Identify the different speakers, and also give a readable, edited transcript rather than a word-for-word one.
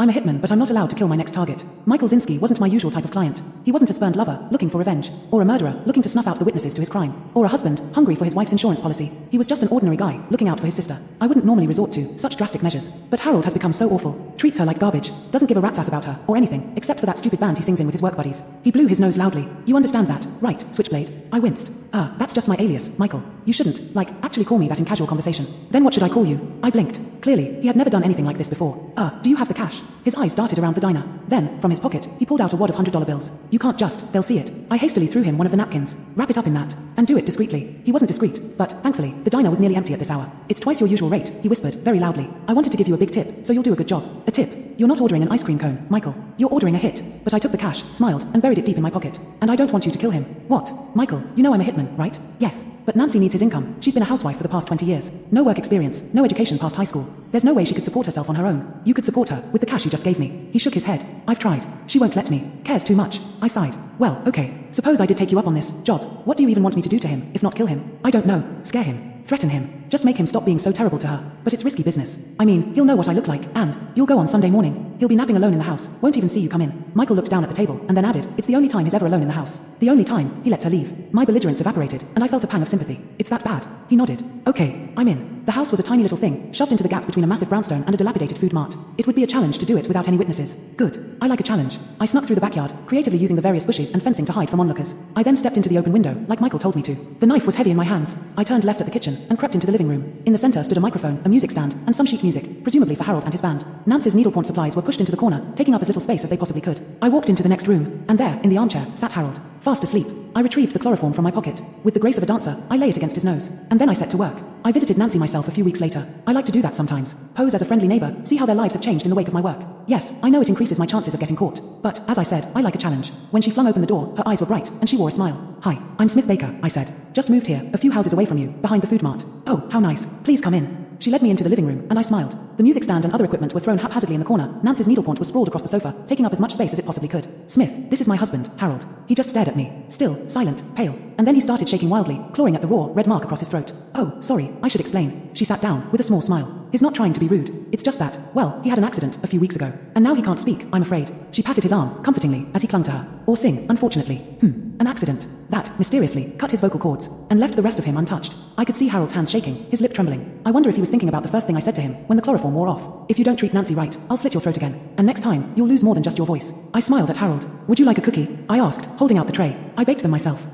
Speaker 1: I'm a hitman, but I'm not allowed to kill my next target. Michael Zinsky wasn't my usual type of client. He wasn't a spurned lover, looking for revenge, or a murderer, looking to snuff out the witnesses to his crime, or a husband, hungry for his wife's insurance policy. He was just an ordinary guy, looking out for his sister. I wouldn't normally resort to such drastic measures, but Harold has become so awful, treats her like garbage, doesn't give a rat's ass about her, or anything, except for that stupid band he sings in with his work buddies. He blew his nose loudly. You understand that, right, Switchblade? I winced. That's just my alias, Michael. You shouldn't, actually call me that in casual conversation. Then what should I call you? I blinked. Clearly, he had never done anything like this before. Do you have the cash? His eyes darted around the diner. Then, from his pocket, he pulled out a wad of $100 bills. You can't just, they'll see it. I hastily threw him one of the napkins. Wrap it up in that. And do it discreetly. He wasn't discreet, but, thankfully, the diner was nearly empty at this hour. It's twice your usual rate, he whispered, very loudly. I wanted to give you a big tip, so you'll do a good job. A tip? You're not ordering an ice cream cone, Michael. You're ordering a hit. But I took the cash, smiled, and buried it deep in my pocket. And I don't want you to kill him. What? Michael, you know I'm a hitman, right? Yes. But Nancy needs his income. She's been a housewife for the past 20 years. No work experience, no education past high school. There's no way she could support herself on her own. You could support her, with the cash you just gave me. He shook his head. I've tried. She won't let me. Cares too much. I sighed. Well, okay. Suppose I did take you up on this job. What do you even want me to do to him, if not kill him? I don't know. Scare him. Threaten him. Just make him stop being so terrible to her. But it's risky business. I mean, he'll know what I look like, and you'll go on Sunday morning. He'll be napping alone in the house, won't even see you come in. Michael looked down at the table, and then added, it's the only time he's ever alone in the house. The only time he lets her leave. My belligerence evaporated, and I felt a pang of sympathy. It's that bad. He nodded. Okay, I'm in. The house was a tiny little thing, shoved into the gap between a massive brownstone and a dilapidated food mart. It would be a challenge to do it without any witnesses. Good. I like a challenge. I snuck through the backyard, creatively using the various bushes and fencing to hide from onlookers. I then stepped into the open window, like Michael told me to. The knife was heavy in my hands. I turned left at the kitchen, and crept into the living room. In the center stood a microphone, a music stand, and some sheet music, presumably for Harold and his band. Nancy's needlepoint supplies were pushed into the corner, taking up as little space as they possibly could. I walked into the next room, and there, in the armchair, sat Harold, fast asleep. I retrieved the chloroform from my pocket. With the grace of a dancer, I lay it against his nose, and then I set to work. I visited Nancy myself a few weeks later. I like to do that sometimes. Pose as a friendly neighbor, see how their lives have changed in the wake of my work. Yes, I know it increases my chances of getting caught. But, as I said, I like a challenge. When she flung open the door, her eyes were bright, and she wore a smile. Hi, I'm Smith Baker, I said. Just moved here, a few houses away from you, behind the food mart. Oh, how nice. Please come in. She led me into the living room, and I smiled. The music stand and other equipment were thrown haphazardly in the corner. Nancy's needlepoint was sprawled across the sofa, taking up as much space as it possibly could. Smith, this is my husband, Harold. He just stared at me, still, silent, pale, and then he started shaking wildly, clawing at the raw, red mark across his throat. Oh, sorry, I should explain. She sat down, with a small smile. He's not trying to be rude. It's just that, well, he had an accident a few weeks ago, and now he can't speak, I'm afraid. She patted his arm, comfortingly, as he clung to her. Or sing, unfortunately. An accident. That, mysteriously, cut his vocal cords, and left the rest of him untouched. I could see Harold's hands shaking, his lip trembling. I wonder if he was thinking about the first thing I said to him, when the chloroform wore off. If you don't treat Nancy right, I'll slit your throat again. And next time, you'll lose more than just your voice. I smiled at Harold. Would you like a cookie? I asked, holding out the tray. I baked them myself.